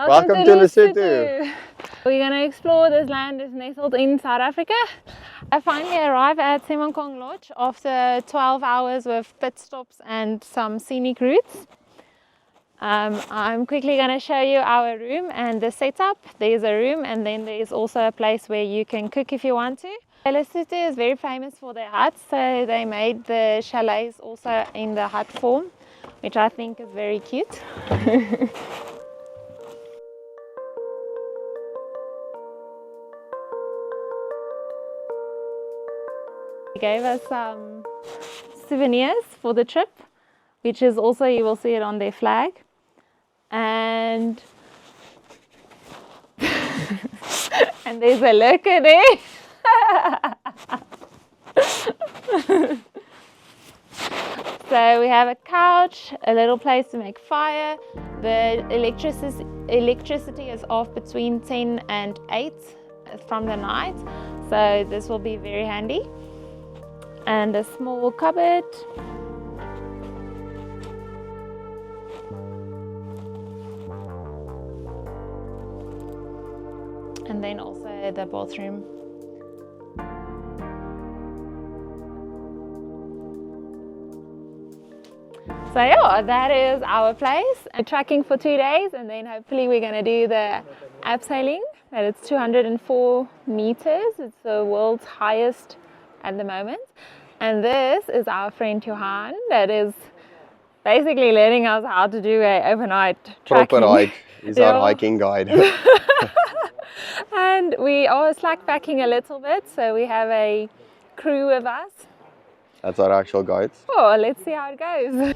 Welcome to Lesotho. We're going to explore this land is nestled in South Africa. I finally arrived at Semonkong Lodge after 12 hours with pit stops and some scenic routes. I'm quickly going to show you our room and the setup. There's a room and then there's also a place where you can cook if you want to. Lesotho is very famous for their huts, so they made the chalets also in the hut form, which I think is very cute. They gave us some souvenirs for the trip, which is also, you will see it on their flag. And and there's a lurker there. So we have a couch, a little place to make fire. The electricity is off between 10 and 8 from the night, so this will be very handy. And a small cupboard. And then also the bathroom. So yeah, that is our place. I'm tracking for 2 days and then hopefully we're going to do the Abseiling. And it's 204 meters. It's the world's highest at the moment. And this is our friend Johan that is basically learning us how to do a overnight tracking. Proper hike. He's our hiking guide. And we are slack packing a little bit, so we have a crew with us. That's our actual guides. Oh, let's see how it goes.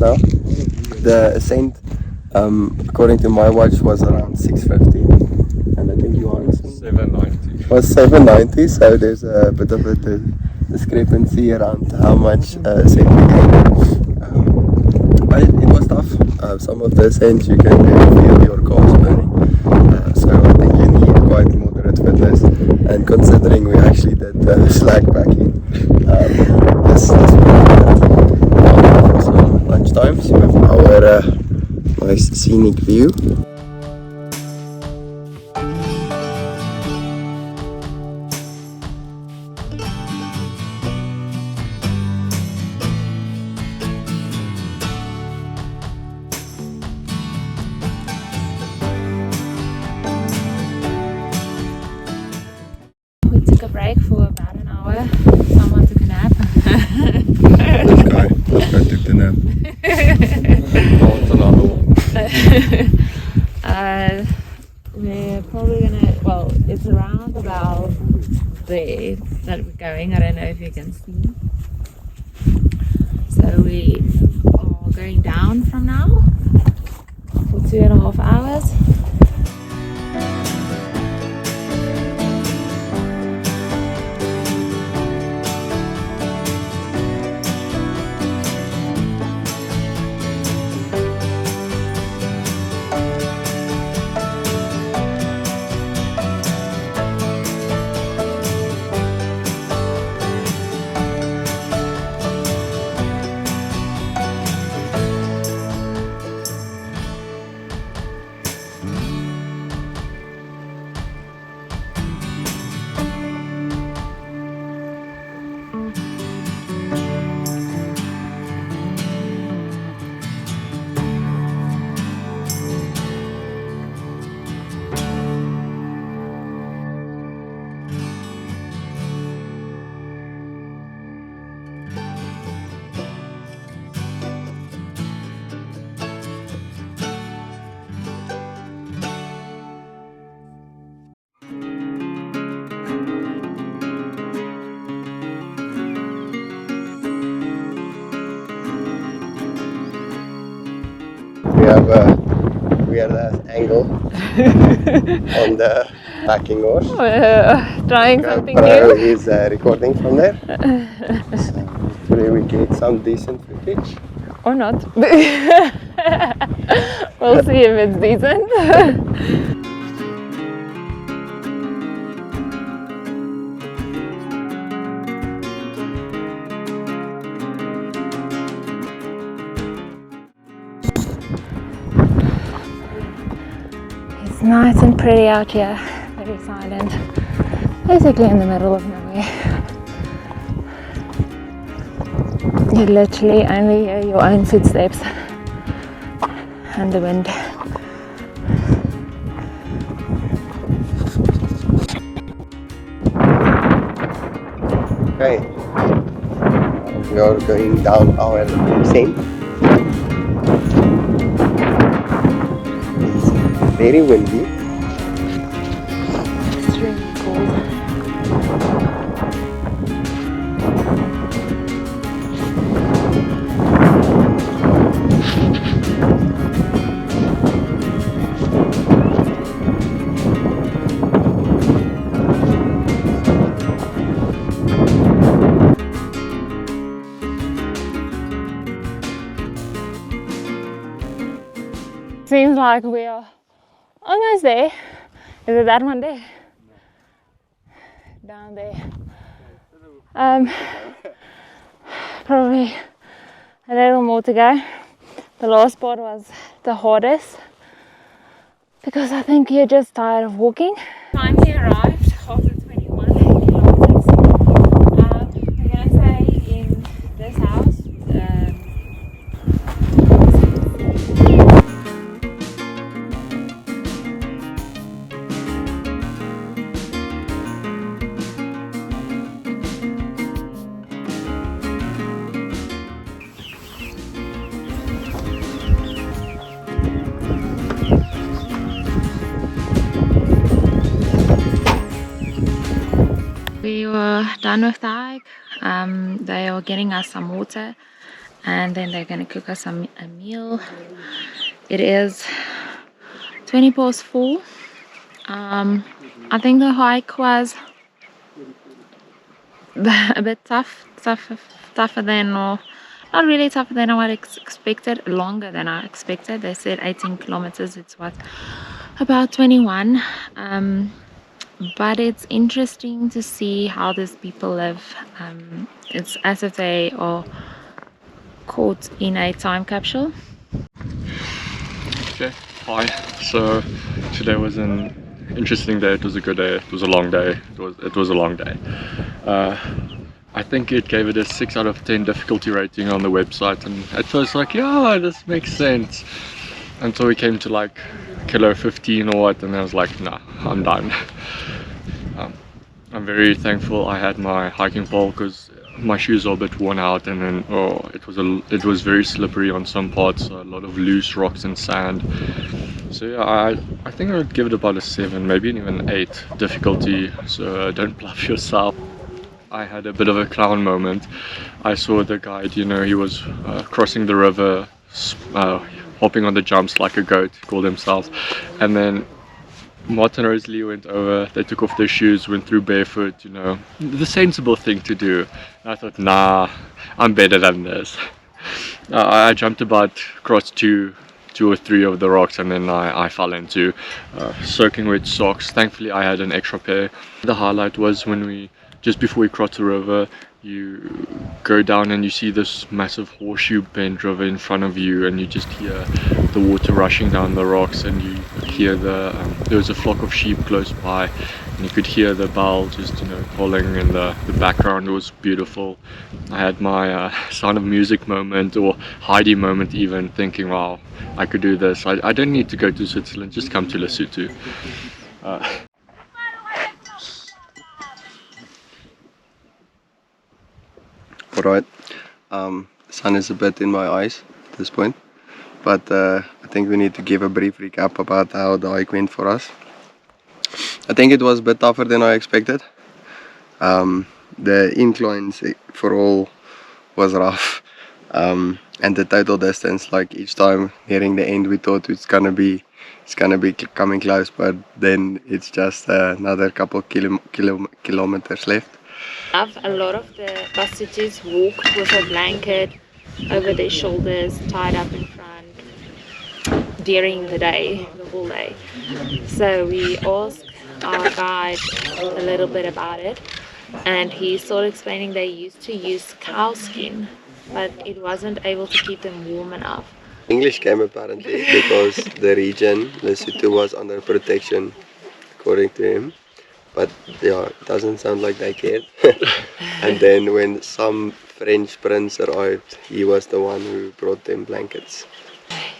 Now the ascent according to my watch was around 650 and I think Johan's 790 was 790, so there's a bit of a discrepancy around how much ascent we gained, but it was tough. Some of the ascents you can really feel your calves burning, so I think you need quite moderate fitness, and considering we actually did slack packing, this lunchtimes with our nice scenic view. We took a break for about an hour. Someone took a nap. This guy took the nap. We're probably gonna, well, it's around about there that we're going. I don't know if you can see. So we are going down from now for 2.5 hours. we have a weird ass angle on the backing horse. Trying something Pro new. is recording from there. So hopefully we get some decent footage. Or not. We'll see if it's decent. It's nice and pretty out here, very silent, basically in the middle of nowhere. You literally only hear your own footsteps and the wind. Okay, we are going down our descent. It's very windy. It's really cold. Seems like we are almost there. Is it that one there? Down there. Probably a little more to go. The last part was the hardest because I think you're just tired of walking. Finally arrived after 21 kilometers. We're gonna stay in this house. We were done with the hike. They are getting us some water and then they're going to cook us a meal. It is 20 past 4. I think the hike was a bit tougher than, or not really tougher than I expected, longer than I expected. They said 18 kilometers, it's what, about 21. But it's interesting to see how these people live. It's as if they are caught in a time capsule. Okay, hi. So today was an interesting day. It was a good day. It was a long day. It was a long day. I think it gave it a 6 out of 10 difficulty rating on the website, and at first like, yeah, this makes sense, until we came to like kilo 15 or what, and I was like, nah, I'm done. I'm very thankful I had my hiking pole because my shoes are a bit worn out, and then it was very slippery on some parts, a lot of loose rocks and sand. So yeah, I think I would give it about a 7, maybe even 8 difficulty. So don't bluff yourself. I had a bit of a clown moment. I saw the guide, you know, he was crossing the river, hopping on the jumps like a goat, he called himself, and then Martin and Rosalie went over, they took off their shoes, went through barefoot, you know, the sensible thing to do. And I thought, nah, I'm better than this. I jumped about across two or three of the rocks, and then I fell into soaking wet socks. Thankfully I had an extra pair. The highlight was when just before we crossed the river, you go down and you see this massive horseshoe bend river in front of you, and you just hear the water rushing down the rocks, and you hear there was a flock of sheep close by, and you could hear the bell just, you know, calling in the background. It was beautiful. I had my Sound of Music moment, or Heidi moment even, thinking, wow, I could do this. I don't need to go to Switzerland, just come to Lesotho. Alright, sun is a bit in my eyes at this point, but I think we need to give a brief recap about how the hike went for us. I think it was a bit tougher than I expected. The inclines for all was rough. And the total distance, like each time nearing the end, we thought it's gonna be coming close, but then it's just another couple kilometers left. A lot of the passages walk with a blanket over their shoulders, tied up in front during the day, the whole day. So we asked our guide a little bit about it, and he started explaining they used to use cow skin, but it wasn't able to keep them warm enough. English came apparently because the region, Lesotho, was under protection, according to him. But yeah, it doesn't sound like they cared. And then when some French prince arrived, he was the one who brought them blankets.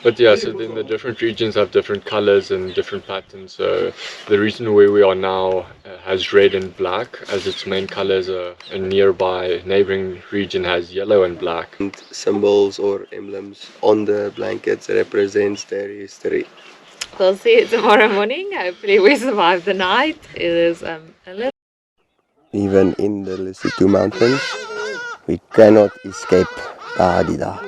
But yeah, so then the different regions have different colors and different patterns. So the region where we are now has red and black as its main colors. A nearby neighboring region has yellow and black. And symbols or emblems on the blankets represents their history. We'll see you tomorrow morning. Hopefully we survive the night. It is a little... Even in the Maluti Mountains, we cannot escape the Hadida.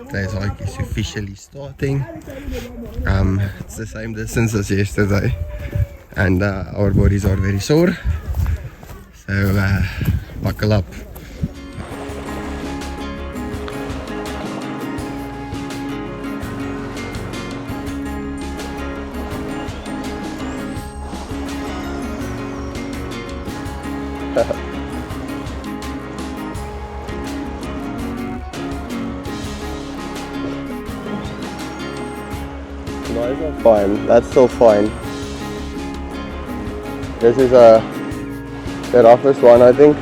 Today's hike is officially starting. It's the same distance as yesterday, and our bodies are very sore. So buckle up. No, it's not fine. That's still fine. This is the roughest one, I think.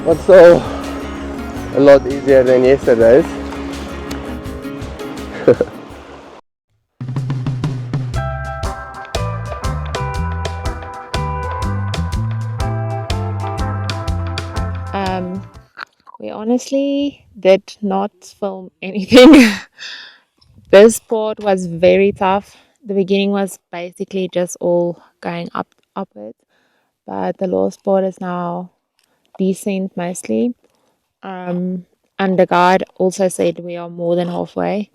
But still a lot easier than yesterday's. We honestly did not film anything. This part was very tough. The beginning was basically just all going upwards, but the last part is now descent mostly. And the guide also said we are more than halfway.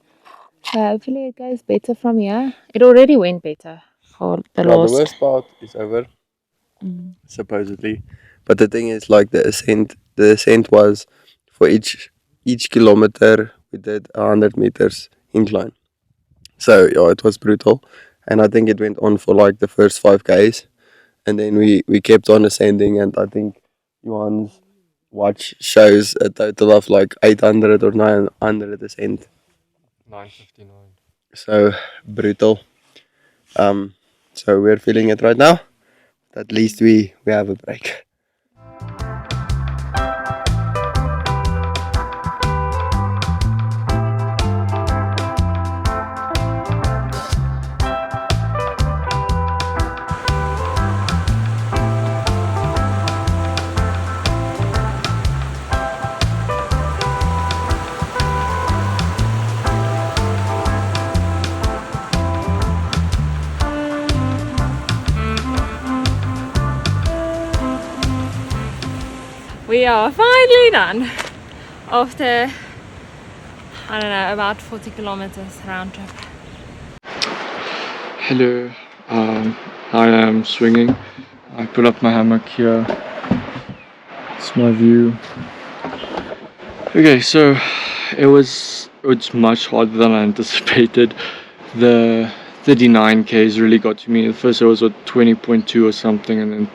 So hopefully it goes better from here. It already went better for the last. The worst part is over, supposedly. But the thing is, like the ascent was for each kilometer we did 100 meters incline. So yeah, it was brutal, and I think it went on for like the first 5 k's, and then we kept on ascending, and I think Johan's watch shows a total of like 800 or 900 ascent. 959. So brutal. So we're feeling it right now. At least we have a break. We are finally done after, I don't know, about 40 kilometers round trip. Hello, I am swinging. I put up my hammock here. It's my view. Okay, so it's much harder than I anticipated. The 39k's really got to me. The first day was at 20.2 or something, and then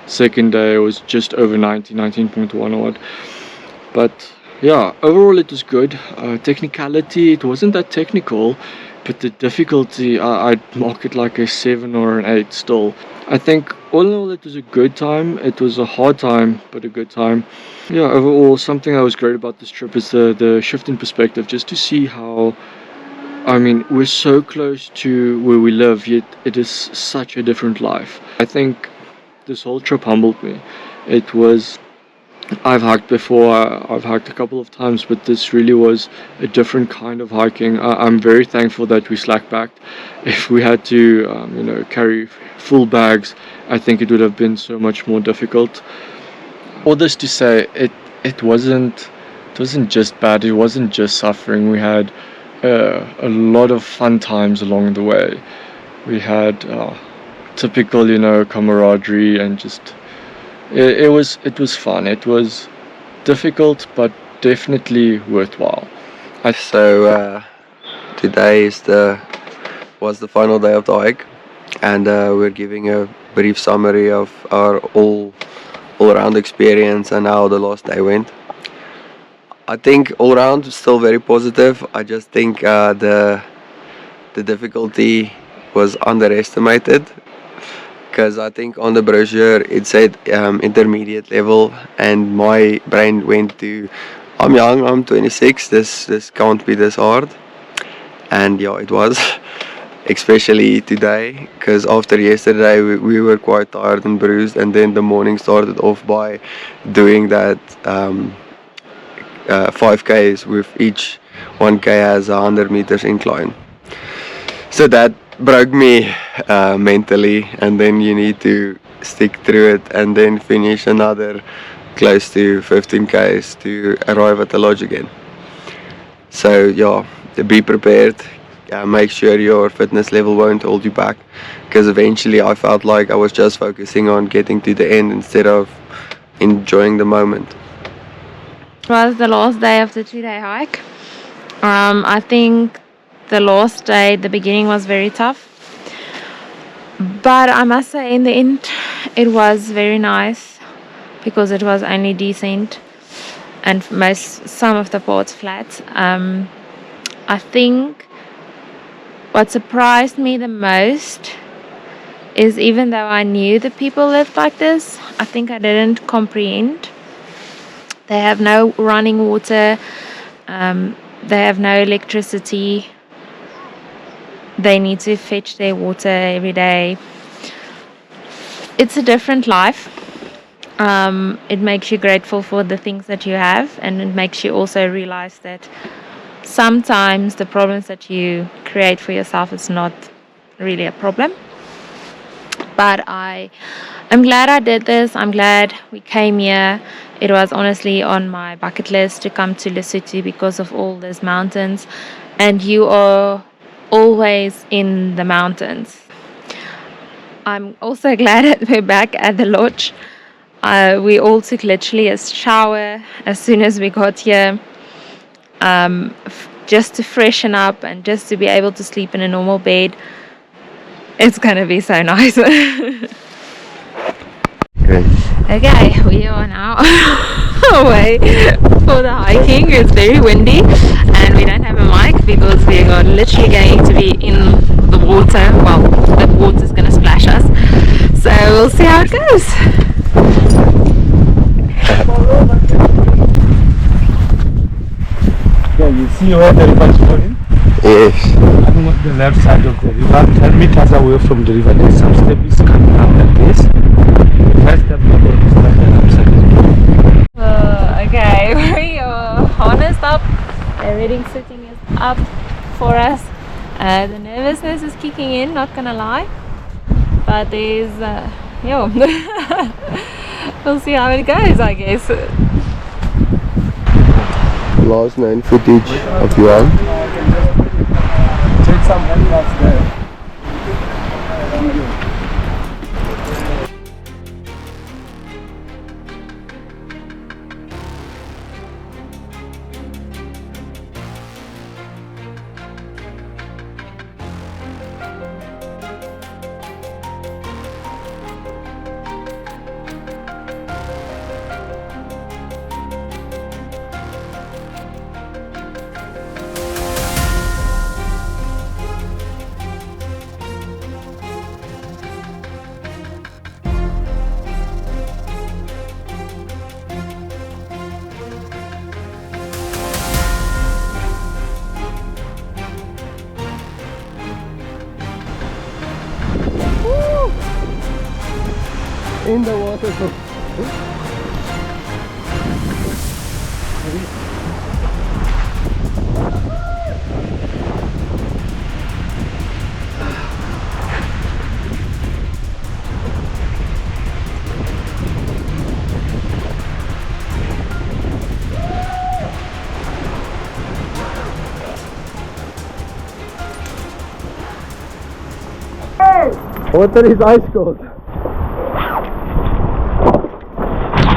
second day it was just over 19.1 odd. But yeah, overall it was good. Technicality, it wasn't that technical, but the difficulty, I'd mark it like a 7 or an 8 still. I think all in all it was a good time. It was a hard time, but a good time. Yeah, overall something that was great about this trip is the shift in perspective, just to see how, I mean, we're so close to where we live, yet it is such a different life. I think this whole trip humbled me. It was I've hiked before. I've hiked a couple of times, but this really was a different kind of hiking. I'm very thankful that we slack packed. If we had to, carry full bags, I think it would have been so much more difficult. All this to say, it wasn't just bad. It wasn't just suffering. We had a lot of fun times along the way. We had typical, camaraderie and just it was fun. It was difficult, but definitely worthwhile. So today was the final day of the hike, and we're giving a brief summary of our all-around experience and how the last day went. I think all around still very positive. I just think the difficulty was underestimated, because I think on the brochure it said intermediate level, and my brain went to, I'm young, I'm 26, this can't be this hard. And yeah, it was, especially today, because after yesterday we were quite tired and bruised, and then the morning started off by doing that 5Ks, with each 1K has 100 meters incline. So that broke me mentally, and then you need to stick through it and then finish another close to 15Ks to arrive at the lodge again. So yeah, be prepared. Make sure your fitness level won't hold you back, because eventually I felt like I was just focusing on getting to the end instead of enjoying the moment. It was the last day of the 2-day hike. I think the last day, the beginning was very tough, but I must say in the end it was very nice, because it was only descent and some of the parts flat. I think what surprised me the most is, even though I knew the people lived like this, I think I didn't comprehend. They have no running water, they have no electricity, they need to fetch their water every day. It's a different life. It makes you grateful for the things that you have, and it makes you also realize that sometimes the problems that you create for yourself is not really a problem. But I'm glad I did this. I'm glad we came here. It was honestly on my bucket list to come to Lesotho because of all these mountains, and you are always in the mountains. I'm also glad that we're back at the lodge. We all took literally a shower as soon as we got here, just to freshen up and just to be able to sleep in a normal bed. It's gonna be so nice. Great. Okay, we are now away for the hiking. It's very windy and we don't have a mic because we are literally going to be in the water. Well, the water's going to splash us. So we'll see how it goes. Yeah, you see where the river is flowing? Yes. I'm on the left side of the river, 10 meters away from the river. There's some steps coming up like this. The first step we go is like an Abseil. Okay, we are harnessed up. Everything sitting is up for us. The nervousness is kicking in, not gonna lie. But there's, we'll see how it goes, I guess. Last known footage of Yuan. Take some handcuffs there. In the water. Water is ice cold.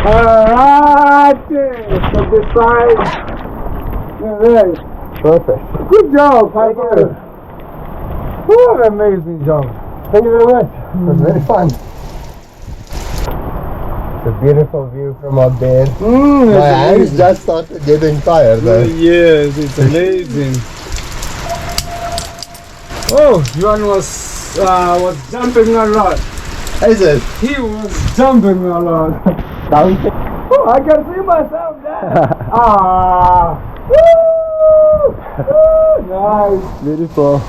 Alright, from this side. Alright. Perfect. Good job, thank you. What an amazing job. Thank you very much. It was very fun. It's a beautiful view from up there. My hands just started getting tired though. Yes, it's amazing. Oh, Yuan was jumping a lot. Is it? He was jumping a lot. Down. Oh, I can see myself there. Ah. Woo! Woo! Nice. Beautiful.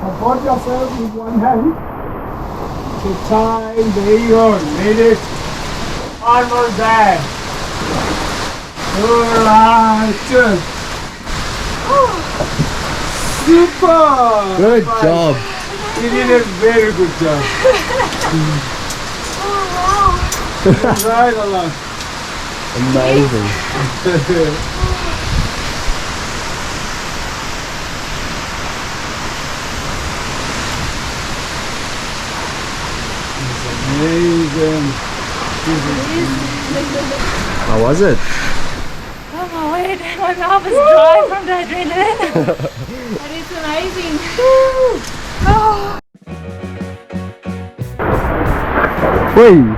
Support yourself with one hand. Take time, there you go, made it. Almost there. Alright, good. Super! Good job. You did a very good job. Enjoyed a lot. Amazing. Amazing. How was it? Oh my word, my mouth is dry from the adrenaline. But it's amazing. Oh. Wait.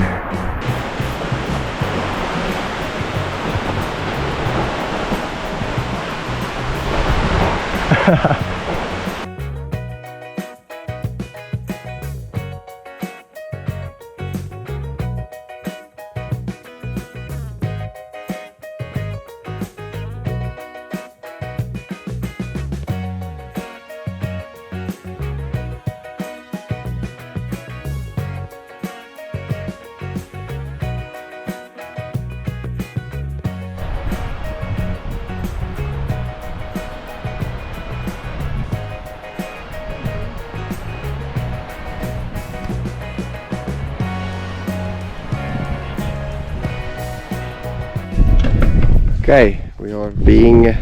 Okay, we are being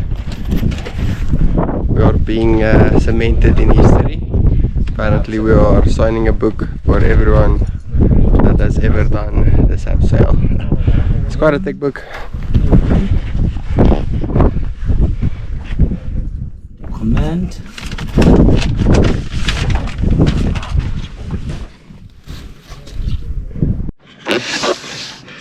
cemented in history. Apparently we are signing a book for everyone that has ever done this Abseil. It's quite a thick book. Comment.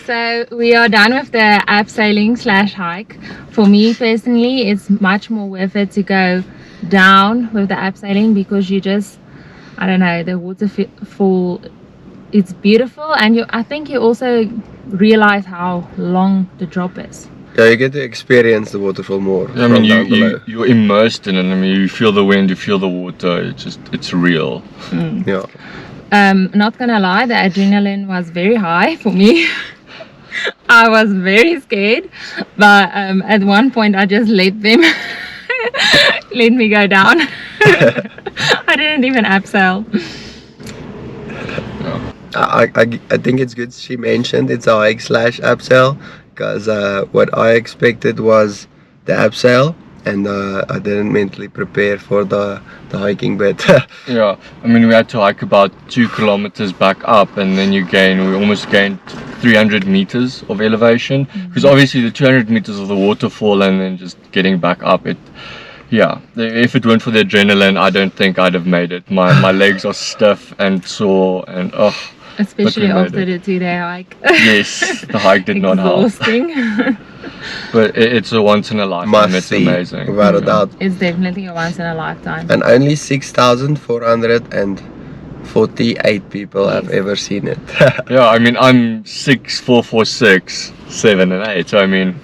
So we are done with the abseiling / hike. For me personally, it's much more worth it to go down with the abseiling because you just, I don't know, the waterfall, it's beautiful, and I think you also realize how long the drop is. Yeah, you get to experience the waterfall more. I mean, you're immersed in it. I mean, you feel the wind, you feel the water. It's real. Yeah. Not gonna lie, the adrenaline was very high for me. I was very scared, but at one point I just let them let me go down. I didn't even abseil. I think it's good she mentioned it's a hike / abseil, because what I expected was the abseil, and I didn't mentally prepare for the hiking bit. Yeah, I mean, we had to hike about 2 kilometers back up, and then we almost gained 300 meters of elevation, because obviously the 200 meters of the waterfall and then just getting back up, if it weren't for the adrenaline, I don't think I'd have made it. My legs are stiff and sore, and especially after the 2-day hike. Yes, the hike did not help. Exhausting. But it's a once in a lifetime. It's amazing. Without a doubt. It's definitely a once in a lifetime. And only 6,448 people have ever seen it. Yeah, I mean, I'm 6'4", 4'6", 7 and 8. So I mean,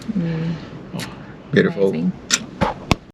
beautiful. Amazing.